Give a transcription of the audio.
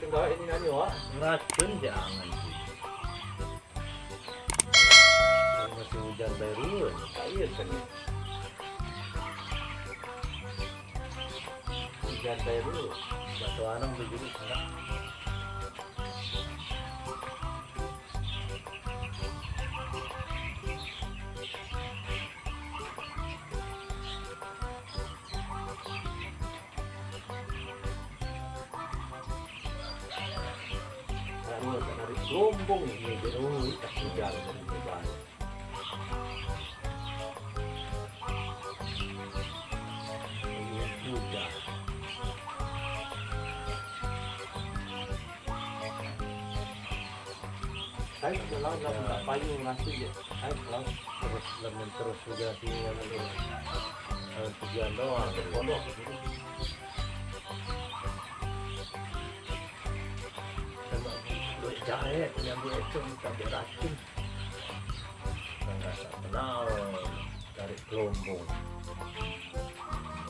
enggak ini nanya wah. Racun jangan sih. Masih hujan baru. Iya kan. Hujan baru. Batu anang begitu enggak. Dari gelombang ini jadi tak hujan dari hujan. Hujan. Saya sudah lawan nggak payung nasi ya. Saya lawan terus hujan sini yang ini. Hujan doang. pondok. Jahe yang itu kita beracun nggak kenal dari gelombang